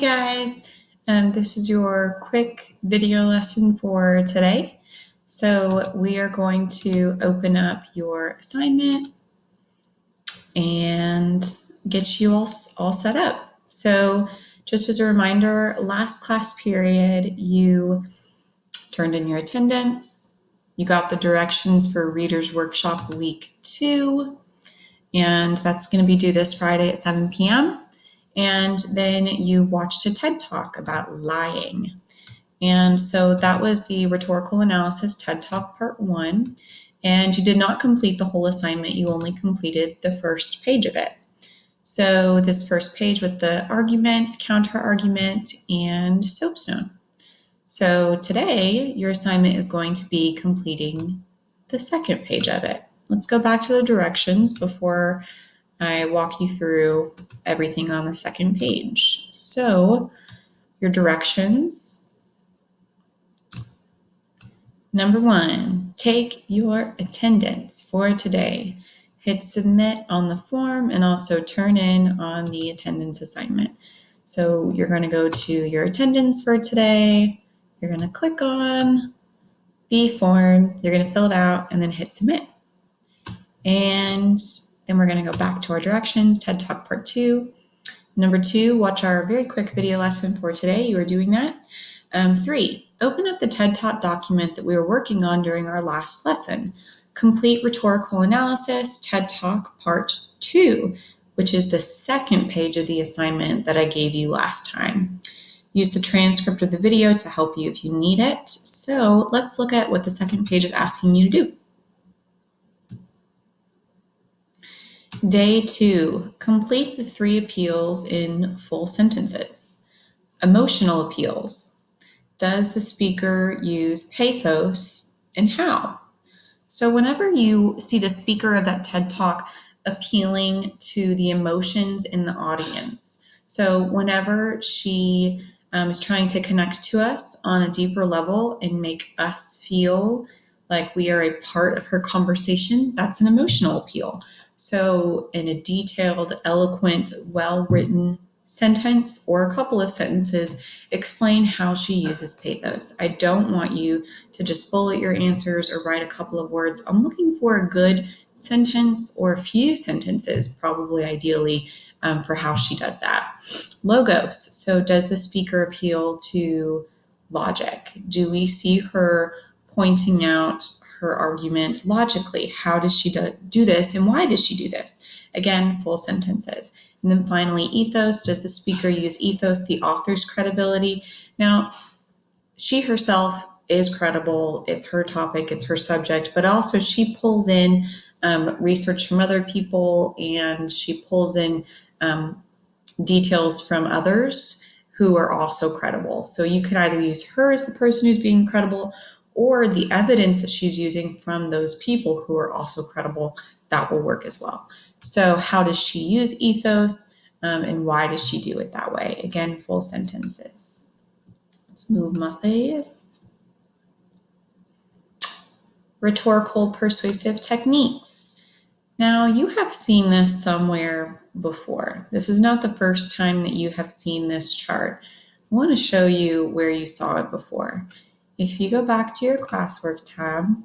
guys, this is your quick video lesson for today. So we are going to open up your assignment and get you all set up. So just as a reminder, last class period, you turned in your attendance, you got the directions for Reader's Workshop Week 2, and that's going to be due this Friday at 7 p.m. And then you watched a TED Talk about lying. And so that was the Rhetorical Analysis TED Talk Part 1. And you did not complete the whole assignment. You only completed the first page of it. So this first page with the argument, counter-argument, and soapstone. So today, your assignment is going to be completing the second page of it. Let's go back to the directions before I walk you through everything on the second page. So your directions. Number 1, take your attendance for today. Hit submit on the form and also turn in on the attendance assignment. So you're going to go to your attendance for today. You're going to click on the form. You're going to fill it out and then hit submit. And then we're going to go back to our directions, TED Talk Part 2. Number 2, watch our very quick video lesson for today. You are doing that. 3, open up the TED Talk document that we were working on during our last lesson. Complete Rhetorical Analysis, TED Talk Part 2, which is the second page of the assignment that I gave you last time. Use the transcript of the video to help you if you need it. So let's look at what the second page is asking you to do. Day 2, complete the 3 appeals in full sentences. Emotional appeals. Does the speaker use pathos and how? So whenever you see the speaker of that TED Talk appealing to the emotions in the audience, so whenever she is trying to connect to us on a deeper level and make us feel like we are a part of her conversation, that's an emotional appeal. So in a detailed, eloquent, well-written sentence or a couple of sentences, explain how she uses pathos. I don't want you to just bullet your answers or write a couple of words. I'm looking for a good sentence or a few sentences, probably ideally, for how she does that. Logos. So does the speaker appeal to logic? Do we see her pointing out her argument logically? How does she do this and why does she do this? Again, full sentences. And then finally, ethos. Does the speaker use ethos, the author's credibility? Now, she herself is credible. It's her topic, it's her subject, but also she pulls in research from other people and she pulls in details from others who are also credible. So you could either use her as the person who's being credible or the evidence that she's using from those people who are also credible. That will work as well. So how does she use ethos and why does she do it that way? Again, full sentences. Let's move my face. Rhetorical persuasive techniques. Now, you have seen this somewhere before. This is not the first time that you have seen this chart. I want to show you where you saw it before. If you go back to your classwork tab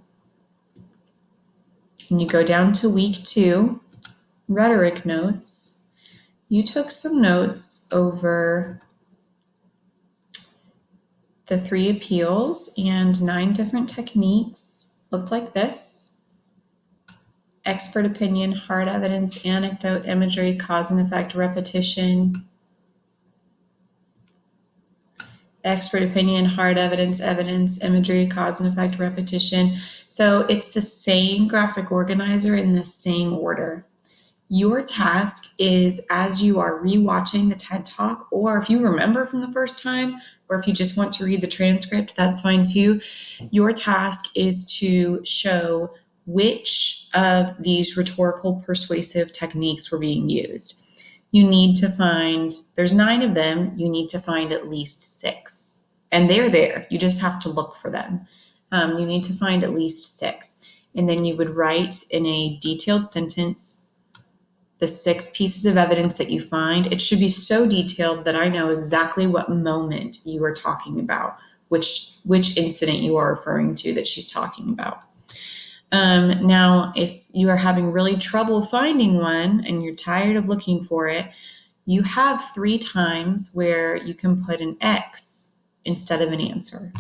and you go down to week 2, rhetoric notes, you took some notes over the 3 appeals and 9 different techniques. Looked like this. Expert opinion, hard evidence, anecdote, imagery, cause and effect, repetition. Expert opinion, hard evidence, evidence, imagery, cause and effect, repetition. So it's the same graphic organizer in the same order. Your task is, as you are rewatching the TED Talk, or if you remember from the first time, or if you just want to read the transcript, that's fine too. Your task is to show which of these rhetorical persuasive techniques were being used. You need to find, there's 9 of them, you need to find at least 6. And they're there, you just have to look for them. You need to find at least 6. And then you would write in a detailed sentence the 6 pieces of evidence that you find, it should be so detailed that I know exactly what moment you are talking about, which incident you are referring to that she's talking about. Now, if you are having really trouble finding one and you're tired of looking for it, you have 3 times where you can put an X instead of an answer.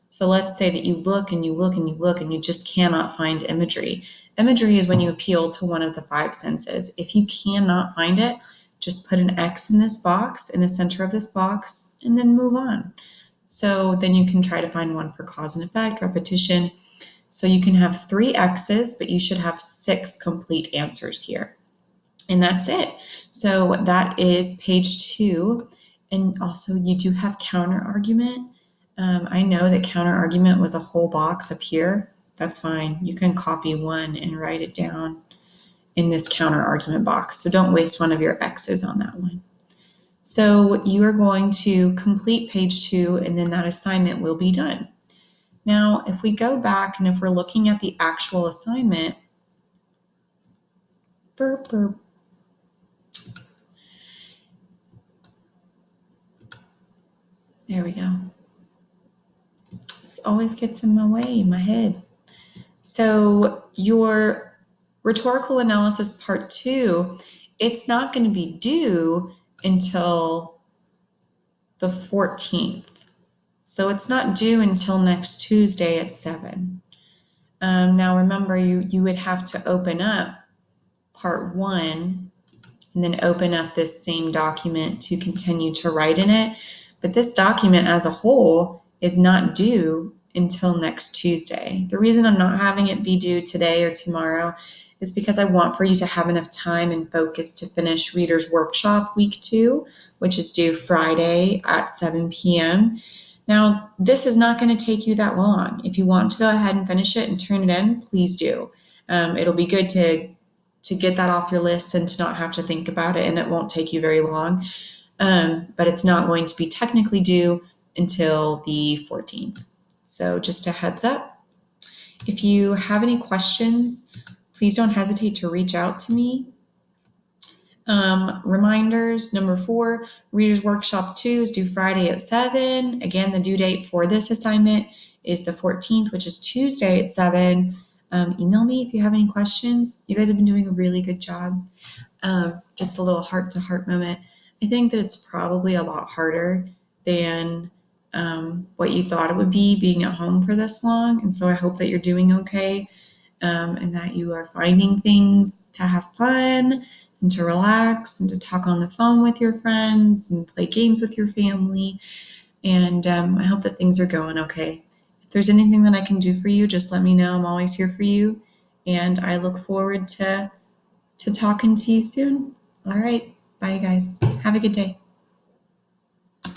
So let's say that you look and you look and you look and you just cannot find imagery. Imagery is when you appeal to one of the 5 senses. If you cannot find it, just put an X in this box, in the center of this box, and then move on. So then you can try to find one for cause and effect, repetition. So you can have 3 X's, but you should have 6 complete answers here. And that's it. So that is page 2. And also you do have counter argument. I know that counter argument was a whole box up here. That's fine. You can copy one and write it down in this counter argument box. So don't waste one of your X's on that one. So you are going to complete page 2 and then that assignment will be done. Now, if we go back and if we're looking at the actual assignment, burp, burp. There we go. This always gets in my way, my head. So your rhetorical analysis part 2, it's not going to be due until the 14th. So it's not due until next Tuesday at 7. Now remember, you would have to open up part 1 and then open up this same document to continue to write in it. But this document as a whole is not due until next Tuesday. The reason I'm not having it be due today or tomorrow is because I want for you to have enough time and focus to finish Reader's Workshop week 2, which is due Friday at 7 p.m. Now, this is not going to take you that long. If you want to go ahead and finish it and turn it in, please do. It'll be good to get that off your list and to not have to think about it, and it won't take you very long. But it's not going to be technically due until the 14th. So just a heads up. If you have any questions, please don't hesitate to reach out to me. Reminders, number 4, Reader's Workshop 2 is due Friday at 7. Again, the due date for this assignment is the 14th, which is Tuesday at 7. Email me if you have any questions. You guys have been doing a really good job. Just a little heart-to-heart moment. I think that it's probably a lot harder than what you thought it would be being at home for this long. And so I hope that you're doing okay and that you are finding things to have fun and to relax and to talk on the phone with your friends and play games with your family. And I hope that things are going okay. If there's anything that I can do for you, just let me know. I'm always here for you. And I look forward to talking to you soon. All right. Bye, you guys. Have a good day.